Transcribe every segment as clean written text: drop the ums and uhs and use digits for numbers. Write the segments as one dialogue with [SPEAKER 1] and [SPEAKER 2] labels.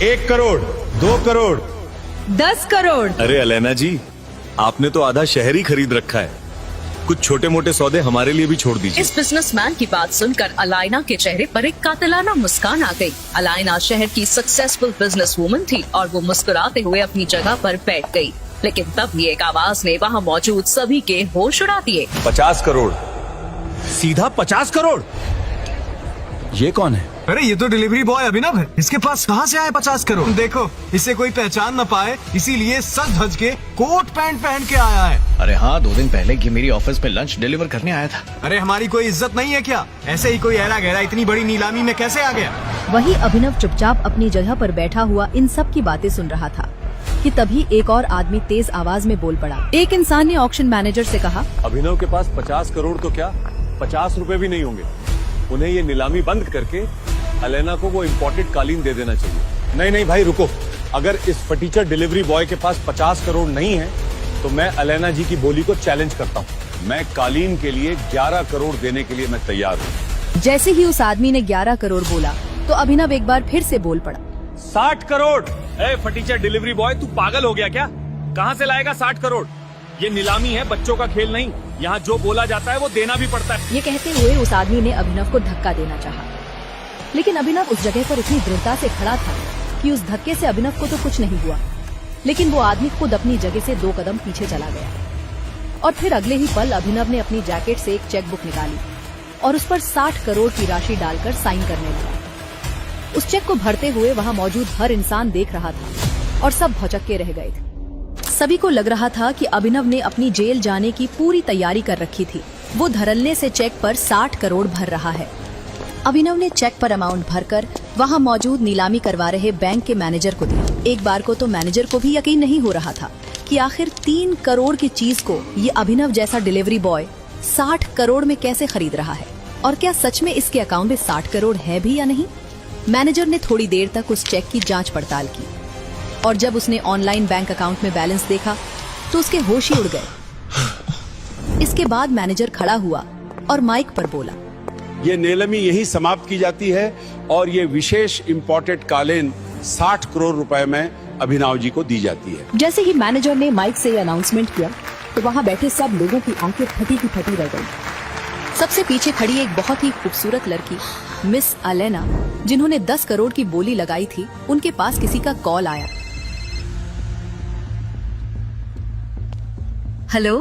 [SPEAKER 1] 1 करोड़, 2 करोड़,
[SPEAKER 2] 10 करोड़।
[SPEAKER 3] अरे अलेना जी, आपने तो आधा शहर ही खरीद रखा है। कुछ छोटे मोटे सौदे हमारे लिए भी छोड़ दीजिए।
[SPEAKER 4] इस बिजनेसमैन की बात सुनकर अलाइना के चेहरे पर एक कातिलाना मुस्कान आ गई। अलाइना शहर की सक्सेसफुल बिजनेस वूमन थी और वो मुस्कुराते हुए अपनी जगह पर बैठ गई। लेकिन तभी एक आवाज ने वहाँ मौजूद सभी के होश उड़ा दिए।
[SPEAKER 3] 50 करोड़।
[SPEAKER 1] सीधा 50 करोड़।
[SPEAKER 3] ये कौन है?
[SPEAKER 5] अरे ये तो डिलीवरी बॉय अभिनव है। इसके पास कहाँ से आए 50 करोड़? देखो, इसे कोई पहचान न पाए इसीलिए सज धज के कोट पैंट पहन के आया है।
[SPEAKER 6] अरे हाँ, 2 दिन पहले की मेरी ऑफिस में लंच डिलीवर करने आया था।
[SPEAKER 5] अरे हमारी कोई इज्जत नहीं है क्या? ऐसे ही कोई ऐरा गहरा इतनी बड़ी नीलामी में कैसे आ गया?
[SPEAKER 2] वही अभिनव चुपचाप अपनी जगह पर बैठा हुआ इन सब की बातें सुन रहा था कि तभी एक और आदमी तेज आवाज में बोल पड़ा। एक इंसान ने ऑक्शन मैनेजर से कहा,
[SPEAKER 3] अभिनव के पास 50 करोड़ तो क्या 50 रुपए भी नहीं होंगे। उन्हें ये नीलामी बंद करके अलेना को वो इम्पोर्टेड कालीन दे देना चाहिए।
[SPEAKER 1] नहीं नहीं भाई रुको, अगर इस फटीचर डिलीवरी बॉय के पास 50 करोड़ नहीं है तो मैं अलेना जी की बोली को चैलेंज करता हूँ।
[SPEAKER 3] मैं कालीन के लिए 11 करोड़ देने के लिए मैं तैयार हूँ।
[SPEAKER 2] जैसे ही उस आदमी ने 11 करोड़ बोला तो अभिनव एक बार फिर से बोल पड़ा।
[SPEAKER 3] 60 करोड़। ए फटीचर डिलीवरी बॉय, तू पागल हो गया क्या? कहाँ से लाएगा 60 करोड़? ये नीलामी है, बच्चों का खेल नहीं। यहाँ जो बोला जाता है वो देना भी पड़ता है।
[SPEAKER 2] ये कहते हुए उस आदमी ने अभिनव को धक्का देना चाहा, लेकिन अभिनव उस जगह पर इतनी दृढ़ता से खड़ा था कि उस धक्के से अभिनव को तो कुछ नहीं हुआ। लेकिन वो आदमी खुद अपनी जगह से 2 कदम पीछे चला गया और फिर अगले ही पल अभिनव ने अपनी जैकेट से एक चेक बुक निकाली और उस पर 60 करोड़ की राशि डालकर साइन करने लगा। उस चेक को भरते हुए वहाँ मौजूद हर इंसान देख रहा था और सब भौचक्के रह गए थे। सभी को लग रहा था कि अभिनव ने अपनी जेल जाने की पूरी तैयारी कर रखी थी। वो धड़ल्ले से चेक पर 60 करोड़ भर रहा है। अभिनव ने चेक पर अमाउंट भरकर वहां मौजूद नीलामी करवा रहे बैंक के मैनेजर को दिया। एक बार को तो मैनेजर को भी यकीन नहीं हो रहा था कि आखिर 3 करोड़ की चीज को ये अभिनव जैसा डिलीवरी बॉय 60 करोड़ में कैसे खरीद रहा है और क्या सच में इसके अकाउंट में 60 करोड़ है भी या नहीं। मैनेजर ने थोड़ी देर तक उस चेक की जांच पड़ताल की और जब उसने ऑनलाइन बैंक अकाउंट में बैलेंस देखा तो उसके होश ही उड़ गए। इसके बाद मैनेजर खड़ा हुआ और माइक पर बोला,
[SPEAKER 1] ये नीलामी यही समाप्त की जाती है और ये विशेष इम्पोर्टेड कालीन 60 करोड़ रुपए में अभिनव जी को दी जाती है।
[SPEAKER 2] जैसे ही मैनेजर ने माइक से ये अनाउंसमेंट किया तो वहाँ बैठे सब लोगों की आंखें फटी की फटी रह गई। सबसे पीछे खड़ी एक बहुत ही खूबसूरत लड़की मिस अलेना, जिन्होंने 10 करोड़ की बोली लगाई थी, उनके पास किसी का कॉल आया। हेलो,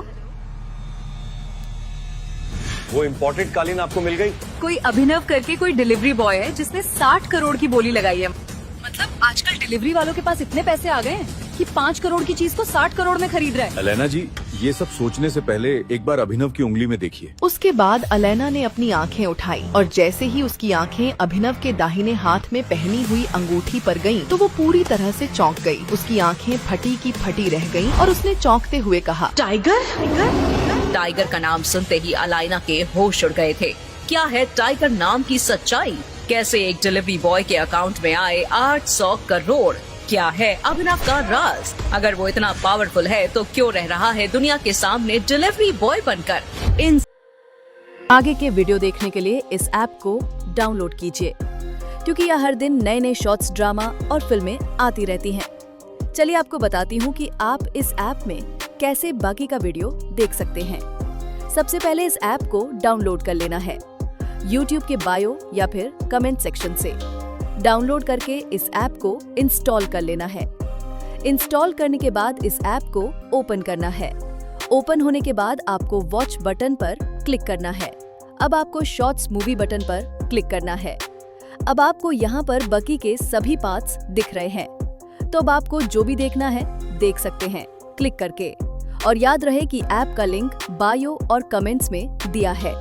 [SPEAKER 3] वो इम्पोर्टेड कालीन आपको मिल गई?
[SPEAKER 2] कोई अभिनव करके कोई डिलीवरी बॉय है जिसने 60 करोड़ की बोली लगाई है। मतलब आजकल डिलीवरी वालों के पास इतने पैसे आ गए हैं कि 5 करोड़ की चीज को 60 करोड़ में खरीद रहा है।
[SPEAKER 3] अलेना जी, ये सब सोचने से पहले एक बार अभिनव की उंगली में देखिए।
[SPEAKER 7] उसके बाद अलेना ने अपनी आंखें उठाई और जैसे ही उसकी आंखें अभिनव के दाहिने हाथ में पहनी हुई अंगूठी पर गईं, तो वो पूरी तरह से चौंक गई। उसकी आंखें फटी की फटी रह गईं और उसने चौंकते हुए कहा, टाइगर।
[SPEAKER 4] टाइगर का नाम सुनते ही अलाइना के होश उड़ गए थे। क्या है टाइगर नाम की सच्चाई? कैसे एक डिलीवरी बॉय के अकाउंट में आए 800 करोड़? क्या है अभिनव का राज? अगर वो इतना पावरफुल है तो क्यों रह रहा है दुनिया के सामने डिलीवरी बॉय बनकर? इन
[SPEAKER 2] आगे के वीडियो देखने के लिए इस ऐप को डाउनलोड कीजिए, क्योंकि यह हर दिन नए नए शॉर्ट्स, ड्रामा और फिल्में आती रहती हैं। चलिए आपको बताती हूँ कि आप इस ऐप में कैसे बाकी का वीडियो देख सकते हैं। सबसे पहले इस ऐप को डाउनलोड कर लेना है YouTube के बायो या फिर कमेंट सेक्शन से। डाउनलोड करके इस ऐप को इंस्टॉल कर लेना है। इंस्टॉल करने के बाद इस ऐप को ओपन करना है। ओपन होने के बाद आपको वॉच बटन पर क्लिक करना है। अब आपको शॉर्ट्स मूवी बटन पर क्लिक करना है। अब आपको यहाँ पर बकी के सभी पार्ट्स दिख रहे हैं, तो अब आपको जो भी देखना है देख सकते हैं क्लिक करके। और याद रहे कि ऐप का लिंक बायो और कमेंट्स में दिया है।